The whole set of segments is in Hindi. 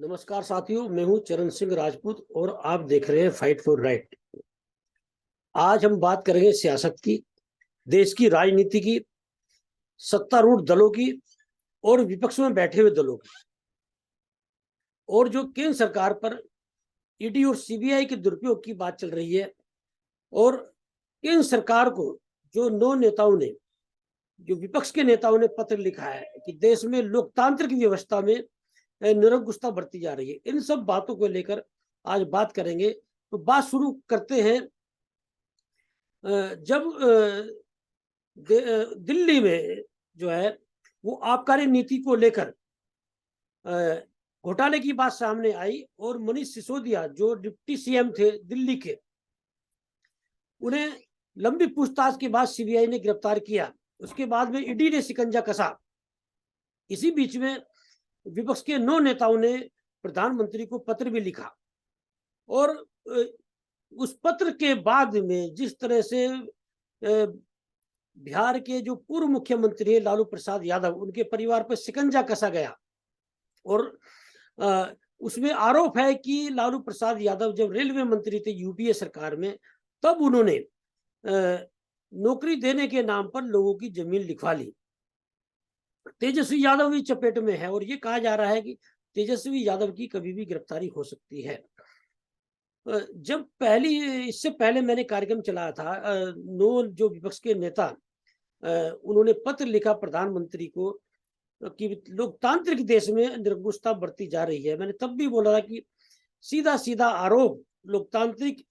नमस्कार साथियों, मैं हूं चरण सिंह राजपूत और आप देख रहे हैं फाइट फॉर राइट। आज हम बात करेंगे सियासत की, देश की राजनीति की, सत्तारूढ़ दलों की और विपक्ष में बैठे हुए दलों की, और जो केंद्र सरकार पर ईडी और सीबीआई के दुरुपयोग की बात चल रही है। और केंद्र सरकार को जो नौ नेताओं ने, जो विपक्ष के नेताओं ने पत्र लिखा है कि देश में लोकतांत्रिक व्यवस्था में निरंकुशता बढ़ती जा रही है, इन सब बातों को लेकर आज बात करेंगे। तो बात शुरू करते हैं। जब दिल्ली में जो है वो आबकारी नीति को लेकर घोटाले की बात सामने आई और मनीष सिसोदिया जो डिप्टी सीएम थे दिल्ली के, उन्हें लंबी पूछताछ के बाद सीबीआई ने गिरफ्तार किया। उसके बाद में ईडी ने शिकंजा कसा। इसी बीच में विपक्ष के 9 नेताओं ने प्रधानमंत्री को पत्र भी लिखा और उस पत्र के बाद में जिस तरह से बिहार के जो पूर्व मुख्यमंत्री है लालू प्रसाद यादव, उनके परिवार पर शिकंजा कसा गया। और उसमें आरोप है कि लालू प्रसाद यादव जब रेलवे मंत्री थे यूपीए सरकार में, तब उन्होंने नौकरी देने के नाम पर लोगों की जमीन लिखवा ली। तेजस्वी यादव भी चपेट में है और ये कहा जा रहा है कि तेजस्वी यादव की कभी भी गिरफ्तारी हो सकती है। जब इससे पहले मैंने कार्यक्रम चलाया था, 9 जो विपक्ष के नेता, उन्होंने पत्र लिखा प्रधानमंत्री को कि लोकतांत्रिक देश में निरंकुशता बढ़ती जा रही है। मैंने तब भी बोला था कि सीधा सीधा आरोप लोकतांत्रिक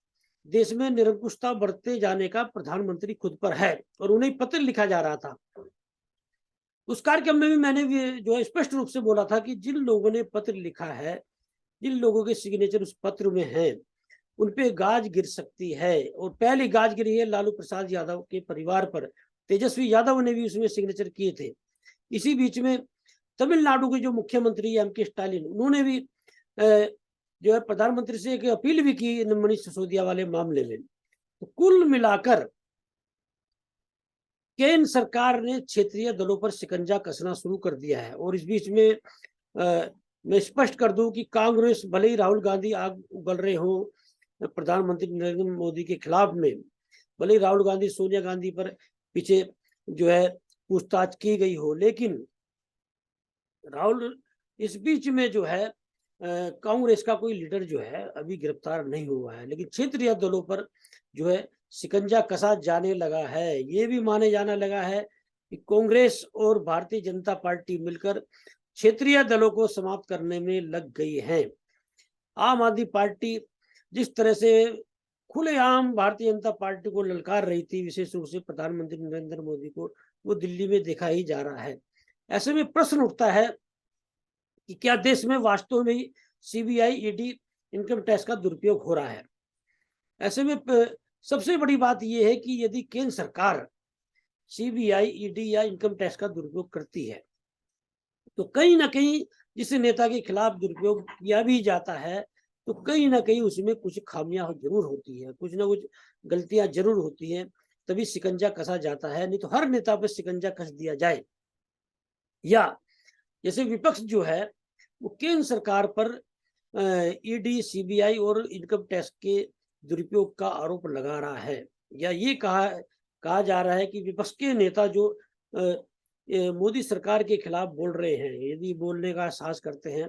देश में निरंकुशता बढ़ते जाने का प्रधानमंत्री खुद पर है और उन्हें पत्र लिखा जा रहा था। उस कार्यक्रम में भी मैंने भी जो है स्पष्ट रूप से बोला था कि जिन लोगों ने पत्र लिखा है, जिन लोगों के सिग्नेचर उस पत्र में हैं, उन पे गाज गिर सकती है। और पहली गाज गिरी है लालू प्रसाद यादव के परिवार पर। तेजस्वी यादव ने भी उसमें सिग्नेचर किए थे। इसी बीच में तमिलनाडु के जो मुख्यमंत्री एम.के. स्टालिन, उन्होंने भी जो है प्रधानमंत्री से एक अपील भी की मनीष सिसोदिया वाले मामले में। तो कुल मिलाकर केंद्र सरकार ने क्षेत्रीय दलों पर शिकंजा कसना शुरू कर दिया है। और इस बीच में मैं स्पष्ट कर दूं कि कांग्रेस, भले ही राहुल गांधी आग उगल रहे हो प्रधानमंत्री नरेंद्र मोदी के खिलाफ में, भले ही राहुल गांधी, सोनिया गांधी पर पीछे जो है पूछताछ की गई हो, लेकिन राहुल इस बीच में जो है कांग्रेस का कोई लीडर जो है अभी गिरफ्तार नहीं हुआ है। लेकिन क्षेत्रीय दलों पर जो है शिकंजा कसा जाने लगा है। ये भी माने जाने लगा है कि कांग्रेस और भारतीय जनता पार्टी मिलकर क्षेत्रीय दलों को समाप्त करने में लग गई है। आम आदमी पार्टी जिस तरह से खुलेआम भारतीय जनता पार्टी को ललकार रही थी, विशेष रूप से प्रधानमंत्री नरेंद्र मोदी को, वो दिल्ली में देखा ही जा रहा है। ऐसे में प्रश्न उठता है कि क्या देश में वास्तव में सीबीआई, ईडी, इनकम टैक्स का दुरुपयोग हो रहा है। ऐसे में सबसे बड़ी बात यह है कि यदि केंद्र सरकार सीबीआई, ईडी या इनकम टैक्स का दुरुपयोग करती है, तो कहीं ना कहीं जिस नेता के खिलाफ दुरुपयोग किया भी जाता है, तो कहीं ना कहीं उसमें कुछ खामियां जरूर होती है, कुछ ना कुछ गलतियां जरूर होती हैं, तभी शिकंजा कसा जाता है। नहीं तो हर नेता पर शिकंजा कस दिया जाए, या जैसे विपक्ष जो है वो केंद्र सरकार पर ईडी, सीबीआई और इनकम टैक्स के दुरुपयोग का आरोप लगा रहा है, या ये कहा जा रहा है कि विपक्ष के नेता जो मोदी सरकार के खिलाफ बोल रहे हैं, यदि बोलने का साहस करते हैं,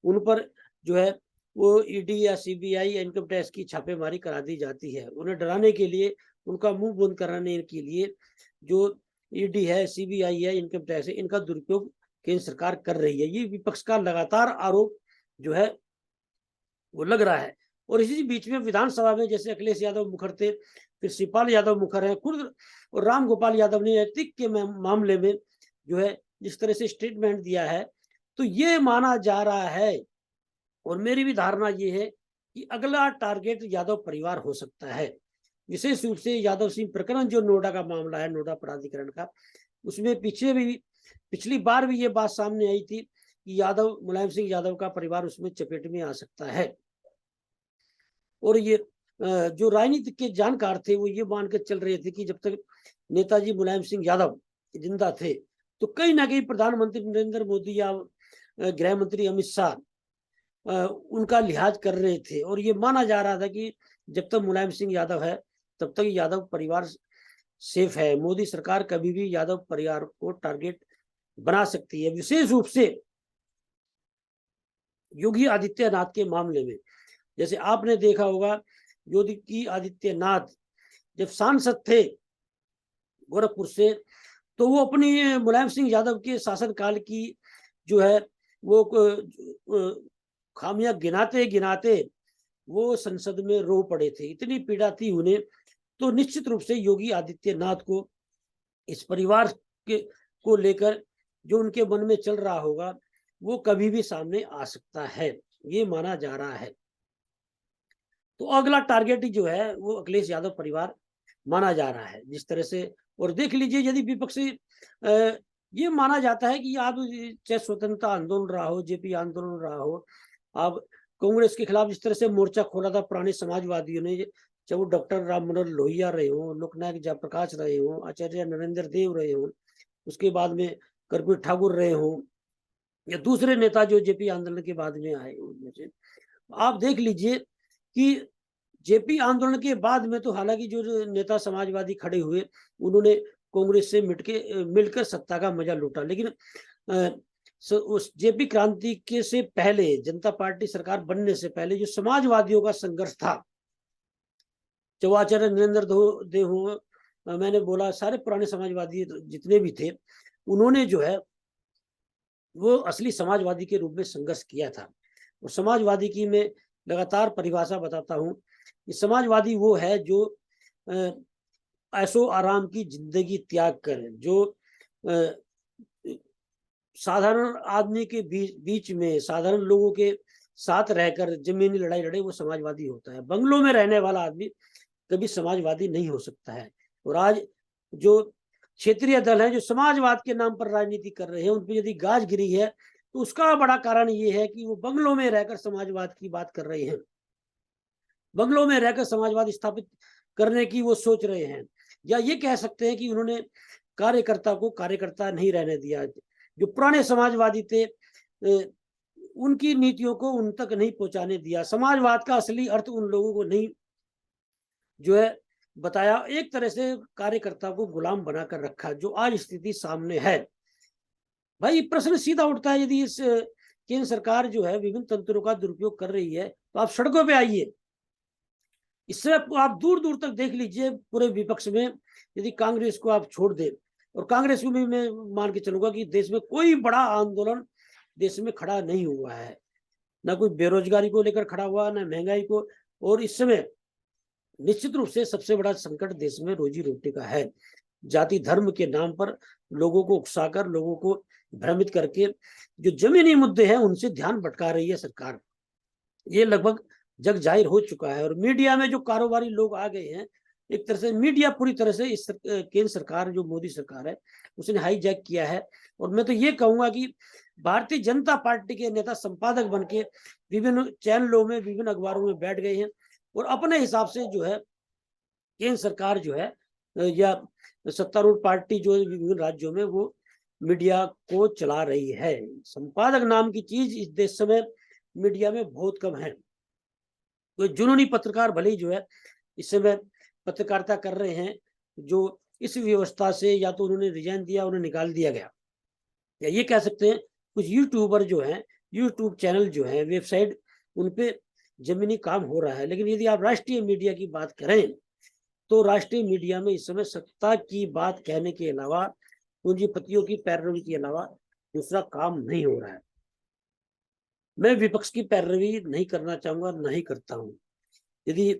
उन पर जो है वो ईडी या सीबीआई या इनकम टैक्स की छापेमारी करा दी जाती है। उन्हें डराने के लिए, उनका मुंह बंद कराने के लिए जो ईडी है, सीबीआई है, इनकम टैक्स है, इनका दुरुपयोग केंद्र सरकार कर रही है। ये विपक्ष का लगातार आरोप जो है वो लग रहा है। और इसी बीच में विधानसभा में जैसे अखिलेश यादव मुखर थे, फिर शिवपाल यादव मुखर है खुद, और राम गोपाल यादव ने एथिक के मामले में जो है जिस तरह से स्टेटमेंट दिया है, तो ये माना जा रहा है, और मेरी भी धारणा ये है कि अगला टारगेट यादव परिवार हो सकता है। विशेष रूप से यादव सिंह प्रकरण, जो नोएडा का मामला है, नोएडा प्राधिकरण का, उसमें पिछली बार भी ये बात सामने आई थी कि मुलायम सिंह यादव का परिवार उसमें चपेट में आ सकता है। और ये जो राजनीतिक के जानकार थे वो ये मान के चल रहे थे कि जब तक नेताजी मुलायम सिंह यादव जिंदा थे, तो कहीं ना कहीं प्रधानमंत्री नरेंद्र मोदी या गृह मंत्री अमित शाह उनका लिहाज कर रहे थे और ये माना जा रहा था कि जब तक मुलायम सिंह यादव है तब तक यादव परिवार सेफ है। मोदी सरकार कभी भी यादव परिवार को टारगेट बना सकती है, विशेष रूप से योगी आदित्यनाथ के मामले में। जैसे आपने देखा होगा, योगी आदित्यनाथ जब सांसद थे गोरखपुर से, तो वो अपनी मुलायम सिंह यादव के शासनकाल की जो है वो खामियां गिनाते गिनाते वो संसद में रो पड़े थे, इतनी पीड़ा थी उन्हें। तो निश्चित रूप से योगी आदित्यनाथ को इस परिवार के को लेकर जो उनके मन में चल रहा होगा वो कभी भी सामने आ सकता है, ये माना जा रहा है। तो अगला टारगेट जो है वो अखिलेश यादव परिवार माना जा रहा है जिस तरह से। और देख लीजिए, यदि विपक्षी ये माना जाता है कि आप चाहे स्वतंत्रता आंदोलन रहा हो, जेपी आंदोलन रहा हो, आप कांग्रेस के खिलाफ जिस तरह से मोर्चा खोला था पुराने समाजवादियों ने, चाहे वो डॉक्टर राम मनोहर लोहिया रहे हो, लोकनायक जयप्रकाश रहे हो, आचार्य नरेंद्र देव रहे हो, उसके बाद में कर्पूरी ठाकुर रहे हो, या दूसरे नेता जो जेपी आंदोलन के बाद में आए उनमें से, आप देख लीजिए कि जेपी आंदोलन के बाद में तो हालांकि जो नेता समाजवादी खड़े हुए उन्होंने कांग्रेस से मिलकर सत्ता का मजा लूटा, लेकिन उस जेपी क्रांति के से पहले, जनता पार्टी सरकार बनने से पहले जो समाजवादियों का संघर्ष था, चाहे आचार्य नरेंद्र देव हो, मैंने बोला सारे पुराने समाजवादी जितने भी थे, उन्होंने जो है वो असली समाजवादी के रूप में संघर्ष किया था। और समाजवादी की मैं लगातार परिभाषा बताता हूँ, समाजवादी वो है जो ऐशो आराम की जिंदगी त्याग कर, जो साधारण आदमी के बीच में साधारण लोगों के साथ रहकर जमीनी लड़ाई लड़े, वो समाजवादी होता है। बंगलों में रहने वाला आदमी कभी समाजवादी नहीं हो सकता है। और आज जो क्षेत्रीय दल है जो समाजवाद के नाम पर राजनीति कर रहे हैं, उन पर यदि गाज गिरी है तो उसका बड़ा कारण ये है कि वो बंगलों में रहकर समाजवाद की बात कर रहे हैं, बंगलों में रहकर समाजवाद स्थापित करने की वो सोच रहे हैं। या ये कह सकते हैं कि उन्होंने कार्यकर्ता को कार्यकर्ता नहीं रहने दिया, जो पुराने समाजवादी थे उनकी नीतियों को उन तक नहीं पहुंचाने दिया, समाजवाद का असली अर्थ उन लोगों को नहीं जो है बताया, एक तरह से कार्यकर्ता को गुलाम बनाकर रखा, जो आज स्थिति सामने है। भाई प्रश्न सीधा उठता है, यदि इस केंद्र सरकार जो है विभिन्न तंत्रों का दुरुपयोग कर रही है तो आप सड़कों पे आइए। इससे आप दूर दूर तक देख लीजिए, पूरे विपक्ष में यदि कांग्रेस को आप छोड़ दें, और कांग्रेस को भी मैं मान के चलूंगा कि देश में कोई बड़ा आंदोलन देश में खड़ा नहीं हुआ है, ना कोई बेरोजगारी को लेकर खड़ा हुआ, ना महंगाई को। और इस समय निश्चित रूप से सबसे बड़ा संकट देश में रोजी रोटी का है। जाति धर्म के नाम पर लोगों को उकसाकर, लोगों को भ्रमित करके जो जमीनी मुद्दे हैं उनसे ध्यान भटका रही है सरकार, ये लगभग जग जाहिर हो चुका है। और मीडिया में जो कारोबारी लोग आ गए हैं, एक तरह से मीडिया पूरी तरह से इस केंद्र सरकार जो मोदी सरकार है उसने हाईजैक किया है। और मैं तो ये कहूंगा कि भारतीय जनता पार्टी के नेता संपादक बन के विभिन्न चैनलों में, विभिन्न अखबारों में बैठ गए हैं और अपने हिसाब से जो है केंद्र सरकार जो है या सत्तारूढ़ पार्टी जो विभिन्न राज्यों में वो मीडिया को चला रही है। संपादक नाम की चीज इस देश में मीडिया में बहुत कम है। तो जुनूनी पत्रकार भले ही जो है इस समय पत्रकारिता कर रहे हैं, जो इस व्यवस्था से या तो उन्होंने रिजाइन दिया, उन्हें निकाल दिया गया, या ये कह सकते हैं कुछ यूट्यूबर जो हैं, यूट्यूब चैनल जो है, वेबसाइट, उन पे जमीनी काम हो रहा है। लेकिन यदि आप राष्ट्रीय मीडिया की बात करें तो राष्ट्रीय मीडिया में इस समय सत्ता की बात कहने के अलावा, पूंजीपतियों की पैरवी के अलावा दूसरा काम नहीं हो रहा है। मैं विपक्ष की पैरवी नहीं करना चाहूंगा, नहीं करता हूं। यदि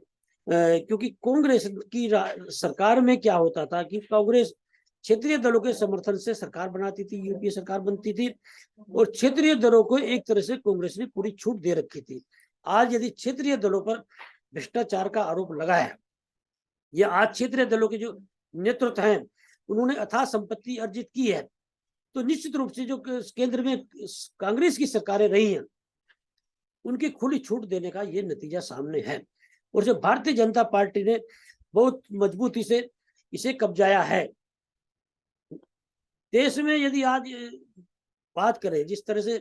क्योंकि कांग्रेस की सरकार में क्या होता था कि कांग्रेस क्षेत्रीय दलों के समर्थन से सरकार बनाती थी, यूपीए सरकार बनती थी, और क्षेत्रीय दलों को एक तरह से कांग्रेस ने पूरी छूट दे रखी थी। आज यदि क्षेत्रीय दलों पर भ्रष्टाचार का आरोप लगा है, या आज क्षेत्रीय दलों के जो नेतृत्व हैं उन्होंने अथाह संपत्ति अर्जित की है, तो निश्चित रूप से जो केंद्र में कांग्रेस की सरकारें रही हैं उनकी खुली छूट देने का ये नतीजा सामने है। और जो भारतीय जनता पार्टी ने बहुत मजबूती से इसे कब्जाया है। देश में यदि आज बात करें जिस तरह से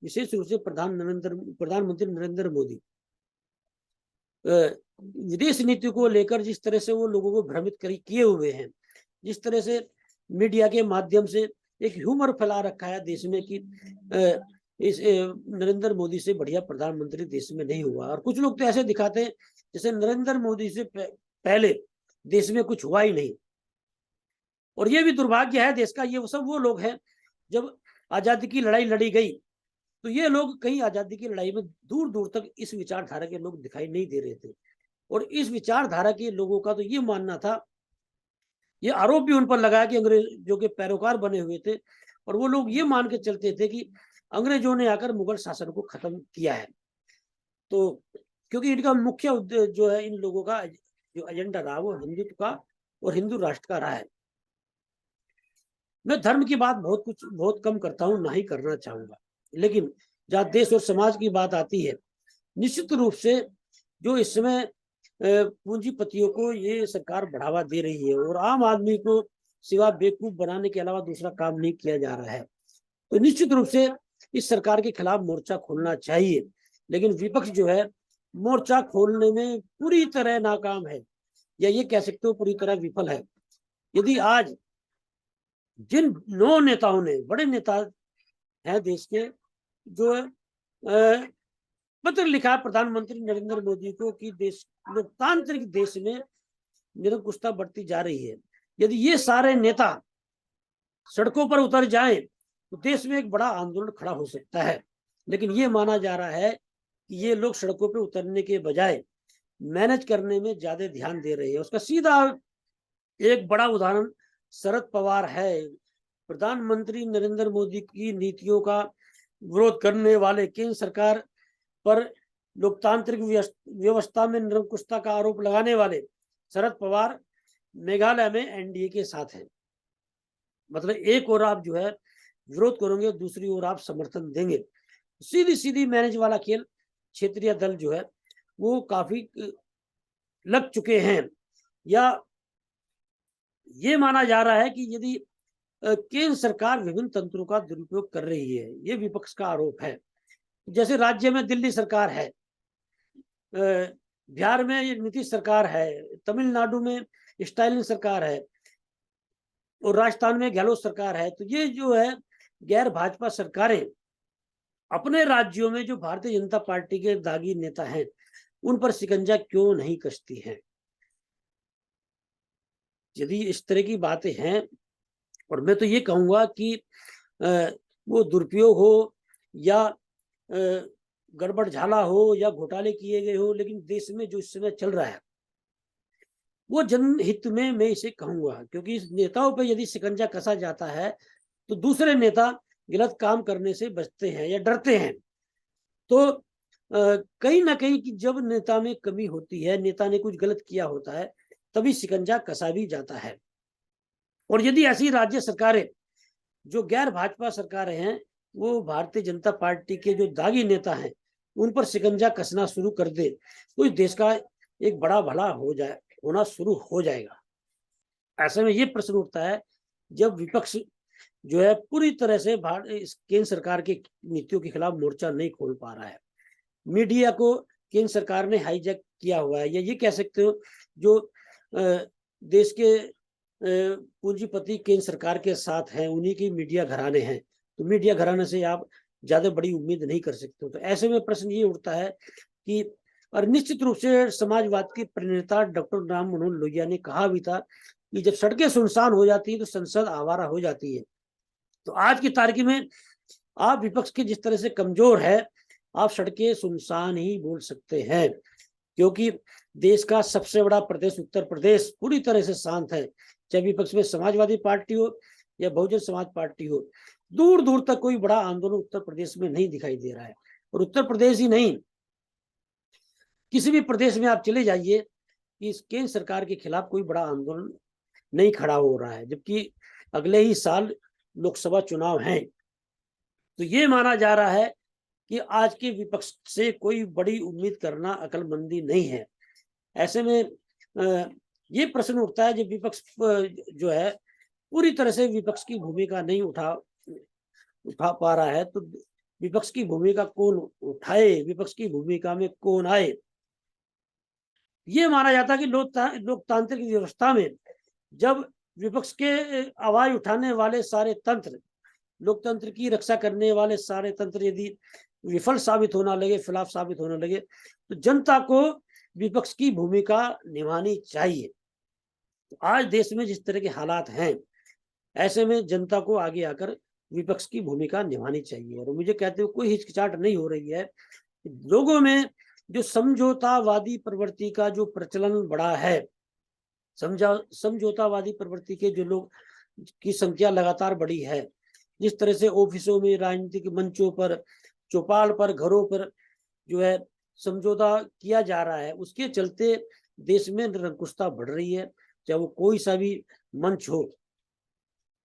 विशेष रूप से प्रधानमंत्री नरेंद्र मोदी विदेश नीति को लेकर जिस तरह से वो लोगों को भ्रमित किए हुए हैं, जिस तरह से मीडिया के माध्यम से एक ह्यूमर फैला रखा है देश में कि इस नरेंद्र मोदी से बढ़िया प्रधानमंत्री देश में नहीं हुआ। और कुछ लोग तो ऐसे दिखाते हैं जैसे नरेंद्र मोदी से पहले देश में कुछ हुआ ही नहीं। और ये भी दुर्भाग्य है देश का, ये सब वो लोग हैं जब आजादी की लड़ाई लड़ी गई तो ये लोग कहीं आजादी की लड़ाई में दूर दूर तक इस विचारधारा के लोग दिखाई नहीं दे रहे थे। और इस विचारधारा के लोगों का तो ये मानना था, ये आरोप भी उन पर लगाया कि अंग्रेजों के पैरोकार बने हुए थे और वो लोग ये मान के चलते थे कि अंग्रेजों ने आकर मुगल शासन को खत्म किया है। तो क्योंकि इनका मुख्य उद्देश्य जो है, इन लोगों का जो एजेंडा रहा वो हिंदुत्व का और हिंदू राष्ट्र का रहा है। मैं धर्म की बात बहुत कम करता हूँ, ना ही करना चाहूंगा, लेकिन जहाँ देश और समाज की बात आती है, निश्चित रूप से जो इस समय पूंजीपतियों को ये सरकार बढ़ावा दे रही है और आम आदमी को सिवा बेवकूफ बनाने के अलावा दूसरा काम नहीं किया जा रहा है, तो निश्चित रूप से इस सरकार के खिलाफ मोर्चा खोलना चाहिए। लेकिन विपक्ष जो है मोर्चा खोलने में पूरी तरह नाकाम है, या ये कह सकते हो पूरी तरह विफल है। यदि आज जिन 9 नेताओं ने, बड़े नेता हैं देश के, जो पत्र लिखा प्रधानमंत्री नरेंद्र मोदी को कि देश लोकतांत्रिक देश में निरंकुशता बढ़ती जा रही है, यदि ये सारे नेता सड़कों पर उतर जाएं तो देश में एक बड़ा आंदोलन खड़ा हो सकता है। लेकिन ये माना जा रहा है कि ये लोग सड़कों पर उतरने के बजाय मैनेज करने में ज्यादा ध्यान दे रहे हैं। उसका सीधा एक बड़ा उदाहरण शरद पवार है। प्रधानमंत्री नरेंद्र मोदी की नीतियों का विरोध करने वाले, केंद्र सरकार पर लोकतांत्रिक व्यवस्था में निरंकुशता का आरोप लगाने वाले शरद पवार मेघालय में एनडीए के साथ हैं। मतलब एक और आप जो है विरोध करोगे, दूसरी ओर आप समर्थन देंगे। सीधी सीधी मैनेज वाला खेल क्षेत्रीय दल जो है वो काफी लग चुके हैं। या ये माना जा रहा है कि यदि केंद्र सरकार विभिन्न तंत्रों का दुरुपयोग कर रही है, ये विपक्ष का आरोप है। जैसे राज्य में दिल्ली सरकार है, बिहार में ये नीतीश सरकार है, तमिलनाडु में स्टालिन सरकार है और राजस्थान में गहलोत सरकार है। तो ये जो है गैर भाजपा सरकारें अपने राज्यों में जो भारतीय जनता पार्टी के दागी नेता हैं उन पर शिकंजा क्यों नहीं कसती हैं? यदि इस तरह की बातें हैं, और मैं तो ये कहूंगा कि वो दुरुपयोग हो या गड़बड़ झाला हो या घोटाले किए गए हो, लेकिन देश में जो इस समय चल रहा है वो जनहित में मैं इसे कहूंगा। क्योंकि इस नेताओं पर यदि शिकंजा कसा जाता है तो दूसरे नेता गलत काम करने से बचते हैं या डरते हैं। तो कहीं ना कहीं कि जब नेता में कमी होती है, नेता ने कुछ गलत किया होता है, तभी शिकंजा कसा भी जाता है। और यदि ऐसी राज्य सरकारें जो गैर भाजपा सरकारें हैं वो भारतीय जनता पार्टी के जो दागी नेता हैं उन पर शिकंजा कसना शुरू कर दे तो इस देश का एक बड़ा भला होना शुरू हो जाएगा। ऐसे में ये प्रश्न उठता है, जब विपक्ष जो है पूरी तरह से केंद्र सरकार की नीतियों के खिलाफ मोर्चा नहीं खोल पा रहा है, मीडिया को केंद्र सरकार ने हाईजैक किया हुआ है, या ये कह सकते हो जो देश के पूंजीपति केंद्र सरकार के साथ हैं उन्हीं की मीडिया घराने हैं, तो मीडिया घराने से आप ज्यादा बड़ी उम्मीद नहीं कर सकते हो। तो ऐसे में प्रश्न ये उठता है कि, और निश्चित रूप से समाजवाद के प्रणेता डॉक्टर राम मनोहर लोहिया ने कहा भी था कि जब सड़कें सुनसान हो जाती है तो संसद आवारा हो जाती है। तो आज की तारीख में आप विपक्ष के जिस तरह से कमजोर है, आप सड़कें सुनसान ही बोल सकते हैं, क्योंकि देश का सबसे बड़ा प्रदेश उत्तर प्रदेश पूरी तरह से शांत है। चाहे विपक्ष में समाजवादी पार्टी हो या बहुजन समाज पार्टी हो, दूर दूर तक कोई बड़ा आंदोलन उत्तर प्रदेश में नहीं दिखाई दे रहा है। और उत्तर प्रदेश ही नहीं, किसी भी प्रदेश में आप चले जाइए कि इस केंद्र सरकार के खिलाफ कोई बड़ा आंदोलन नहीं खड़ा हो रहा है, जबकि अगले ही साल लोकसभा चुनाव हैं। तो ये माना जा रहा है कि आज के विपक्ष से कोई बड़ी उम्मीद करना अकलमंदी नहीं है। ऐसे में ये प्रश्न उठता है, जब विपक्ष जो है पूरी तरह से विपक्ष की भूमिका नहीं उठा पा रहा है, तो विपक्ष की भूमिका कौन उठाए, विपक्ष की भूमिका में कौन आए। ये माना जाता है कि लोकतांत्रिक व्यवस्था में जब विपक्ष के आवाज उठाने वाले सारे तंत्र, लोकतंत्र की रक्षा करने वाले सारे तंत्र यदि विफल साबित होना लगे, खिलाफ साबित होने लगे, तो जनता को विपक्ष की भूमिका निभानी चाहिए। तो आज देश में जिस तरह के हालात हैं, ऐसे में जनता को आगे आकर विपक्ष की भूमिका निभानी चाहिए। और मुझे कहते हुए कोई हिचकिचाहट नहीं हो रही है। लोगों में जो समझौतावादी प्रवृत्ति का जो प्रचलन बढ़ा है, समझौतावादी प्रवृत्ति के जो लोग की संख्या लगातार बढ़ी है, जिस तरह से ऑफिसों में, राजनीतिक मंचों पर, चौपाल पर, घरों पर जो है समझौता किया जा रहा है, उसके चलते देश में निरंकुशता बढ़ रही है। चाहे वो कोई सा भी मंच हो,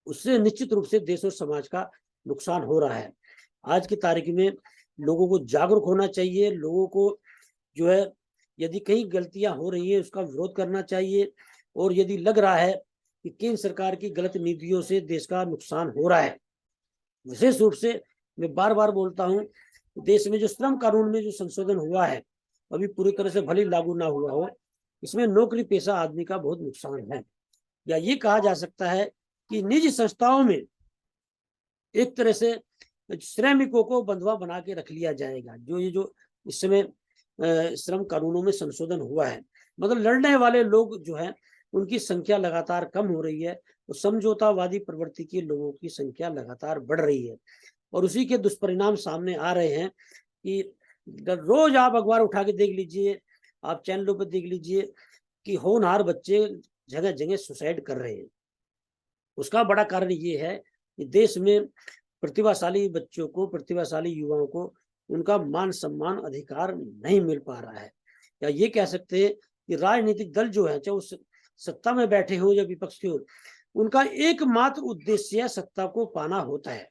उससे निश्चित रूप से देश और समाज का नुकसान हो रहा है। आज की तारीख में लोगों को जागरूक होना चाहिए। लोगों को जो है यदि कहीं गलतियां हो रही है उसका विरोध करना चाहिए, और यदि लग रहा है कि केंद्र सरकार की गलत नीतियों से देश का नुकसान हो रहा है, विशेष रूप से मैं बार बार बोलता हूं, देश में जो श्रम कानून में जो संशोधन हुआ है, अभी पूरी तरह से भले लागू ना हुआ हो, इसमें नौकरी पेशा आदमी का बहुत नुकसान है। या ये कहा जा सकता है कि निजी संस्थाओं में एक तरह से श्रमिकों को बंधुआ बना के रख लिया जाएगा। ये जो इस समय श्रम कानूनों में संशोधन हुआ है, मतलब लड़ने वाले लोग जो हैं उनकी संख्या लगातार कम हो रही है, और समझौतावादी प्रवृत्ति के लोगों की संख्या लगातार बढ़ रही है। और उसी के दुष्परिणाम सामने आ रहे हैं कि रोज आप अखबार उठा के देख लीजिए, आप चैनलों पर देख लीजिए कि होनहार बच्चे जगह जगह सुसाइड कर रहे हैं। उसका बड़ा कारण ये है कि देश में प्रतिभाशाली बच्चों को, प्रतिभाशाली युवाओं को उनका मान सम्मान अधिकार नहीं मिल पा रहा है। या ये कह सकते हैं कि राजनीतिक दल जो है, चाहे उस सत्ता में बैठे हो या विपक्ष के हो, उनका एकमात्र उद्देश्य सत्ता को पाना होता है।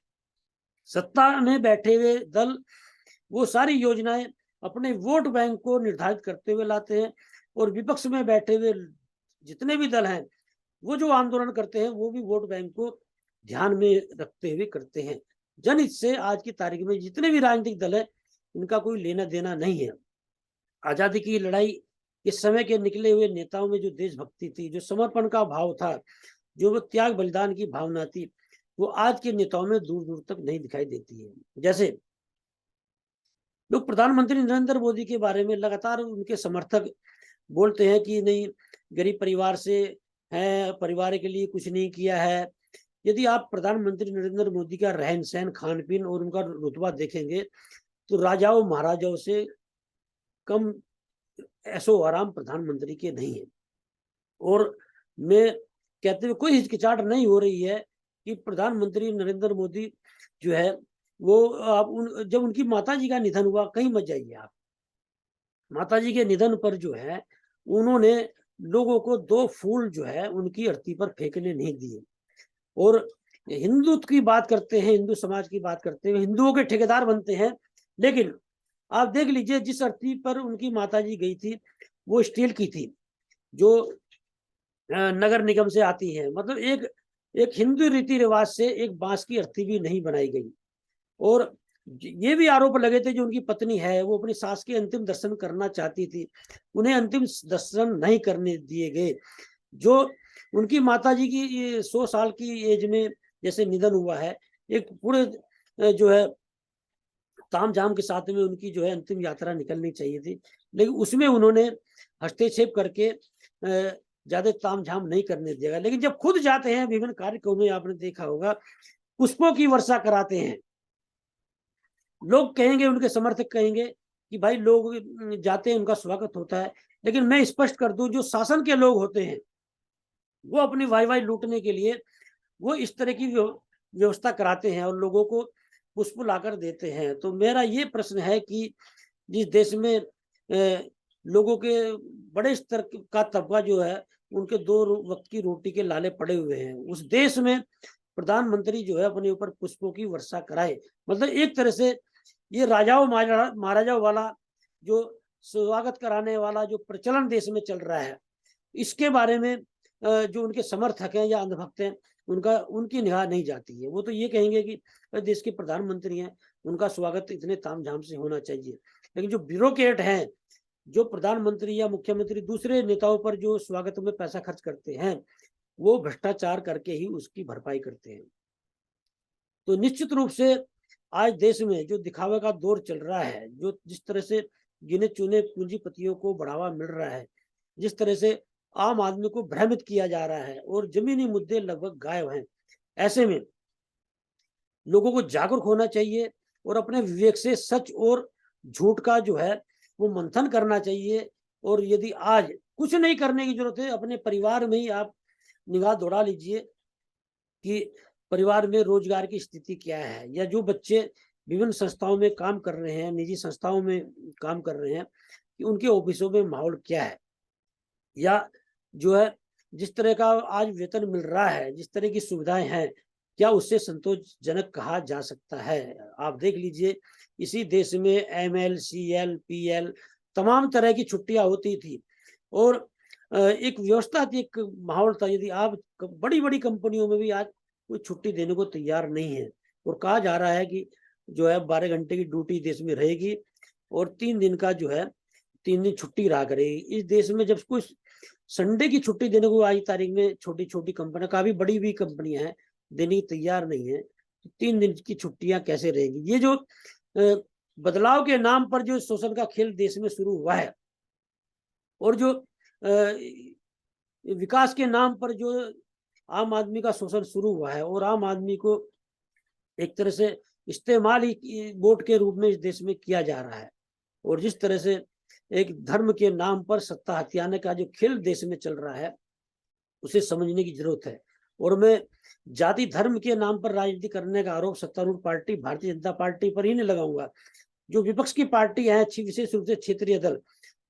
सत्ता में बैठे हुए दल वो सारी योजनाएं अपने वोट बैंक को निर्धारित करते हुए लाते हैं, और विपक्ष में बैठे हुए जितने भी दल हैं वो जो आंदोलन करते हैं वो भी वोट बैंक को ध्यान में रखते हुए करते हैं। जनहित से आज की तारीख में जितने भी राजनीतिक दल है, इनका कोई लेना देना नहीं है। आजादी की लड़ाई इस समय के निकले हुए नेताओं में जो देशभक्ति थी, जो समर्पण का भाव था, जो वो त्याग बलिदान की भावना थी, वो आज के नेताओं में दूर दूर तक नहीं दिखाई देती है। जैसे लोग प्रधानमंत्री नरेंद्र मोदी के बारे में लगातार उनके समर्थक बोलते हैं कि नहीं, गरीब परिवार से है, परिवार के लिए कुछ नहीं किया है। यदि आप प्रधानमंत्री नरेंद्र मोदी का रहन सहन, खान पीन और उनका रुतबा देखेंगे तो राजाओं महाराजाओं से कम ऐशो आराम प्रधानमंत्री के नहीं है। और मैं कहते हुए कोई हिचकिचाहट नहीं हो रही है कि प्रधानमंत्री नरेंद्र मोदी जो है वो जब उनकी माताजी का निधन हुआ, कहीं मत जाइए आप, माताजी के निधन पर जो है उन्होंने लोगों को 2 फूल जो है उनकी अर्थी पर फेंकने नहीं दिए। और हिंदुत्व की बात करते हैं, हिंदू समाज की बात करते हैं, हिंदुओं के ठेकेदार बनते हैं, लेकिन आप देख लीजिए जिस अर्थी पर उनकी माताजी गई थी वो स्टील की थी, जो नगर निगम से आती है। मतलब एक हिंदू रीति रिवाज से एक बांस की अर्थी भी नहीं बनाई गई। और ये भी आरोप लगे थे जो उनकी पत्नी है वो अपनी सास के अंतिम दर्शन करना चाहती थी, उन्हें अंतिम दर्शन नहीं करने दिए गए। जो उनकी माताजी की 100 साल की एज में जैसे निधन हुआ है, एक पूरे जो है तामझाम के साथ में उनकी जो है अंतिम यात्रा निकलनी चाहिए थी, लेकिन उसमें उन्होंने हस्तक्षेप करके ज्यादा तामझाम नहीं करने दिया। लेकिन जब खुद जाते हैं विभिन्न कार्यक्रमों में, आपने देखा होगा पुष्पों की वर्षा कराते हैं। लोग कहेंगे, उनके समर्थक कहेंगे कि भाई लोग जाते हैं, उनका स्वागत होता है, लेकिन मैं स्पष्ट कर दूं, जो शासन के लोग होते हैं वो अपनी वाई लूटने के लिए वो इस तरह की व्यवस्था कराते हैं और लोगों को पुष्प लाकर देते हैं। तो मेरा ये प्रश्न है कि जिस देश में लोगों के बड़े स्तर का तबका जो है उनके 2 वक्त की रोटी के लाले पड़े हुए हैं, उस देश में प्रधानमंत्री जो है अपने ऊपर पुष्पों की वर्षा कराए, मतलब एक तरह से ये राजाओं महाराजाओं वाला जो स्वागत कराने वाला जो प्रचलन देश में चल रहा है, इसके बारे में जो उनके समर्थक हैं या अंधभक्त हैं उनकी निगाह नहीं जाती है। वो तो ये कहेंगे कि देश के प्रधानमंत्री हैं, उनका स्वागत इतने तामझाम से होना चाहिए। लेकिन जो ब्यूरोक्रेट हैं, जो प्रधानमंत्री या मुख्यमंत्री दूसरे नेताओं पर जो स्वागत में पैसा खर्च करते हैं, वो भ्रष्टाचार करके ही उसकी भरपाई करते हैं। तो निश्चित रूप से आज देश में जो दिखावे का दौर चल रहा है, जो जिस तरह से गिने चुने पूंजीपतियों को बढ़ावा मिल रहा है, जिस तरह से आम आदमी को भ्रमित किया जा रहा है और जमीनी मुद्दे लगभग गायब हैं, ऐसे में लोगों को जागरूक होना चाहिए और अपने विवेक से सच और झूठ का जो है वो मंथन करना चाहिए। और यदि आज कुछ नहीं करने की जरूरत है, अपने परिवार में ही आप निगाह दौड़ा लीजिए कि परिवार में रोजगार की स्थिति क्या है, या जो बच्चे विभिन्न संस्थाओं में काम कर रहे हैं, निजी संस्थाओं में काम कर रहे हैं, कि उनके ऑफिसों में माहौल क्या है, या जो है जिस तरह का आज वेतन मिल रहा है, जिस तरह की सुविधाएं हैं, क्या उससे संतोषजनक कहा जा सकता है। आप देख लीजिए, इसी देश में एमएल, सीएल, पीएल तमाम तरह की छुट्टियां होती थी और एक व्यवस्था थी, एक माहौल था। यदि आप बड़ी बड़ी कंपनियों में भी आज कोई छुट्टी देने को तैयार नहीं है और कहा जा रहा है कि जो है 12 घंटे की ड्यूटी देश में रहेगी और 3 दिन का जो है 3 दिन छुट्टी रहा करेगी। इस देश में जब कोई संडे की छुट्टी देने को आज तारीख में छोटी छोटी कंपनियां, काफी बड़ी भी कंपनियां हैं, देने की तैयार नहीं है, तो 3 दिन की छुट्टियां कैसे रहेंगी। ये जो बदलाव के नाम पर जो शोषण का खेल देश में शुरू हुआ है और जो विकास के नाम पर जो आम आदमी का शोषण शुरू हुआ है और आम आदमी को एक तरह से इस्तेमाल ही वोट के रूप में इस देश में किया जा रहा है, और जिस तरह से एक धर्म के नाम पर सत्ता हथियाने का जो खेल देश में चल रहा है, उसे समझने की जरूरत है। और मैं जाति धर्म के नाम पर राजनीति करने का आरोप सत्तारूढ़ पार्टी भारतीय जनता पार्टी पर ही नहीं लगाऊंगा। जो विपक्ष की पार्टी है, विशेष रूप से क्षेत्रीय दल,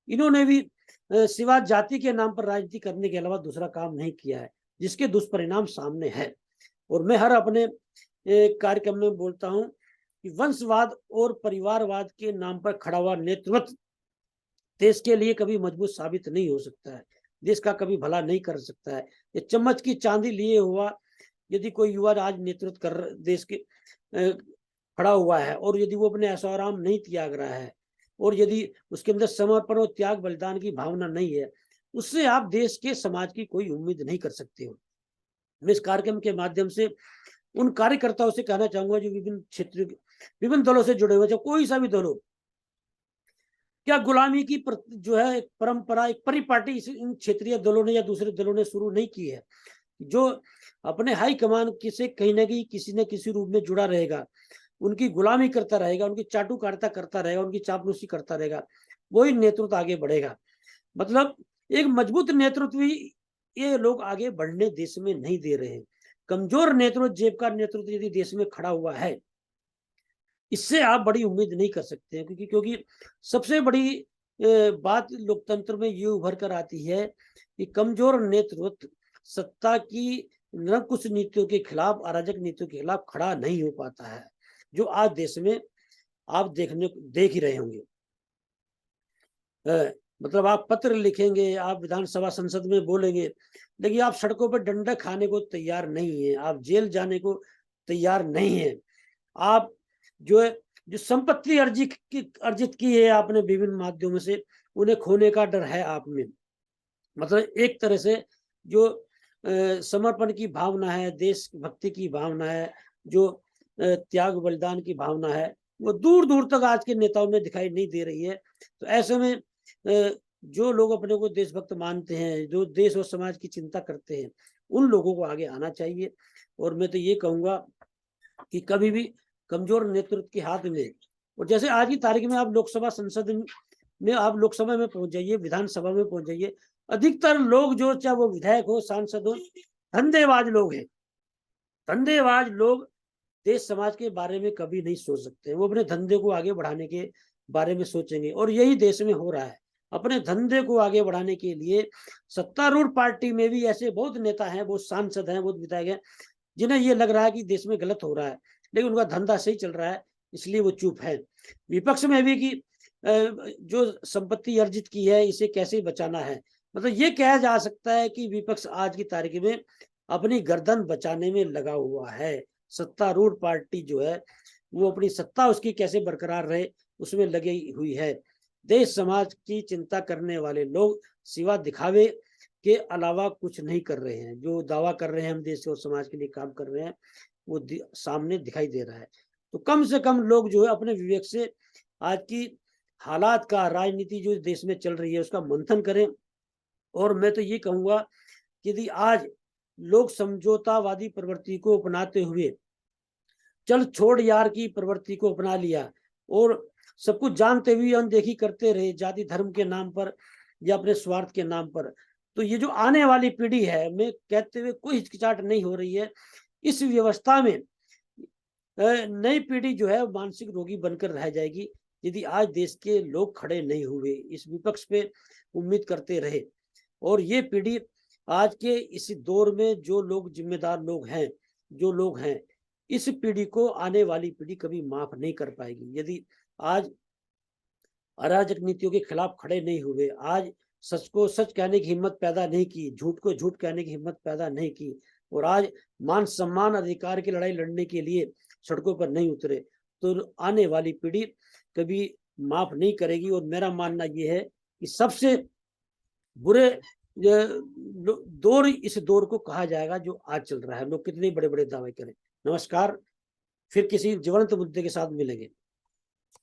इन्होंने भी सिवा जाति के नाम पर राजनीति करने के अलावा दूसरा काम नहीं किया है, जिसके दुष्परिणाम सामने है। और मैं हर अपने कार्यक्रम में बोलता हूं कि वंशवाद और परिवारवाद के नाम पर खड़ा हुआ नेतृत्व देश के लिए कभी मजबूत साबित नहीं हो सकता है, देश का कभी भला नहीं कर सकता है। ये चम्मच की चांदी लिए हुआ यदि कोई युवा आज नेतृत्व कर देश के खड़ा हुआ है और यदि वो अपने ऐशोआराम नहीं त्याग रहा है और यदि उसके अंदर समर्पण और त्याग बलिदान की भावना नहीं है, उससे आप देश के समाज की कोई उम्मीद नहीं कर सकते हो। मैं इस कार्यक्रम के माध्यम से उन कार्यकर्ताओं से कहना चाहूंगा जो विभिन्न क्षेत्र विभिन्न दलों से जुड़े हुए, चाहे कोई सा भी दल हो, क्या गुलामी की जो है एक परंपरा, एक परिपाटी इन क्षेत्रीय दलों ने या दूसरे दलों ने शुरू नहीं की है। जो अपने हाई कमान से कहीं ना कहीं किसी न किसी रूप में जुड़ा रहेगा, उनकी गुलामी करता रहेगा, उनकी चाटुकारिता करता रहेगा, उनकी चापलूसी करता रहेगा, वही नेतृत्व आगे बढ़ेगा। मतलब एक मजबूत नेतृत्व ही ये लोग आगे बढ़ने देश में नहीं दे रहे हैं। कमजोर नेतृत्व, जेब का नेतृत्व यदि देश में खड़ा हुआ है, इससे आप बड़ी उम्मीद नहीं कर सकते हैं, क्योंकि सबसे बड़ी बात लोकतंत्र में ये उभर कर आती है कि कमजोर नेतृत्व सत्ता की निरंकुश नीतियों के खिलाफ, अराजक नीतियों के खिलाफ खड़ा नहीं हो पाता है, जो आज देश में आप देख ही रहे होंगे। मतलब आप पत्र लिखेंगे, आप विधानसभा संसद में बोलेंगे, लेकिन आप सड़कों पर डंडा खाने को तैयार नहीं है, आप जेल जाने को तैयार नहीं है। आप जो संपत्ति अर्जित की है आपने विभिन्न माध्यमों से, उन्हें खोने का डर है आप में। मतलब एक तरह से जो समर्पण की भावना है, देशभक्ति की भावना है, जो त्याग बलिदान की भावना है, वो दूर दूर तक आज के नेताओं में दिखाई नहीं दे रही है। तो ऐसे में जो लोग अपने को देशभक्त मानते हैं, जो देश और समाज की चिंता करते हैं, उन लोगों को आगे आना चाहिए। और मैं तो ये कहूंगा कि कभी भी कमजोर नेतृत्व के हाथ में, और जैसे आज की तारीख में आप लोकसभा संसद में, आप लोकसभा में पहुंच जाइए, विधानसभा में पहुंच जाइए, अधिकतर लोग जो, चाहे वो विधायक हो, सांसद हो, धंधेबाज लोग हैं। धंधेबाज लोग देश समाज के बारे में कभी नहीं सोच सकते, वो अपने धंधे को आगे बढ़ाने के बारे में सोचेंगे। और यही देश में हो रहा है। अपने धंधे को आगे बढ़ाने के लिए सत्तारूढ़ पार्टी में भी ऐसे बहुत नेता हैं, बहुत सांसद हैं, बहुत विधायक हैं, जिन्हें ये लग रहा है कि देश में गलत हो रहा है, लेकिन उनका धंधा सही चल रहा है, इसलिए वो चुप है। विपक्ष में भी कि जो संपत्ति अर्जित की है, इसे कैसे बचाना है। मतलब ये कहा जा सकता है कि विपक्ष आज की तारीख में अपनी गर्दन बचाने में लगा हुआ है। सत्तारूढ़ पार्टी जो है वो अपनी सत्ता उसकी कैसे बरकरार रहे उसमें लगी हुई है। देश समाज की चिंता करने वाले लोग सिवा दिखावे के अलावा कुछ नहीं कर रहे हैं। जो दावा कर रहे हैं हम देश और समाज के लिए काम कर रहे हैं वो सामने दिखाई दे रहा है। तो कम से कम लोग जो है अपने विवेक से आज की हालात का, राजनीति जो देश में चल रही है उसका मंथन करें। और मैं तो ये कहूंगा कि यदि आज लोग समझौतावादी प्रवृत्ति को अपनाते हुए चल छोड़ यार की प्रवृत्ति को अपना लिया और सब कुछ जानते हुए अनदेखी करते रहे जाति धर्म के नाम पर या अपने स्वार्थ के नाम पर, तो ये जो आने वाली पीढ़ी है, मैं कहते हुए कोई हिचकिचाहट नहीं हो रही है, इस व्यवस्था में नई पीढ़ी जो है मानसिक रोगी बनकर रह जाएगी यदि आज देश के लोग खड़े नहीं हुए, इस विपक्ष पे उम्मीद करते रहे। और ये पीढ़ी आज के इस दौर में जो लोग जिम्मेदार लोग हैं, जो लोग हैं, इस पीढ़ी को आने वाली पीढ़ी कभी माफ नहीं कर पाएगी यदि आज अराजक नीतियों के खिलाफ खड़े नहीं हुए, आज सच को सच कहने की हिम्मत पैदा नहीं की, झूठ को झूठ कहने की हिम्मत पैदा नहीं की और आज मान सम्मान अधिकार की लड़ाई लड़ने के लिए सड़कों पर नहीं उतरे, तो आने वाली पीढ़ी कभी माफ नहीं करेगी। और मेरा मानना यह है कि सबसे बुरे दौर इस दौर को कहा जाएगा जो आज चल रहा है। लोग कितने बड़े बड़े दावे करें। नमस्कार, फिर किसी ज्वलंत मुद्दे के साथ मिलेंगे।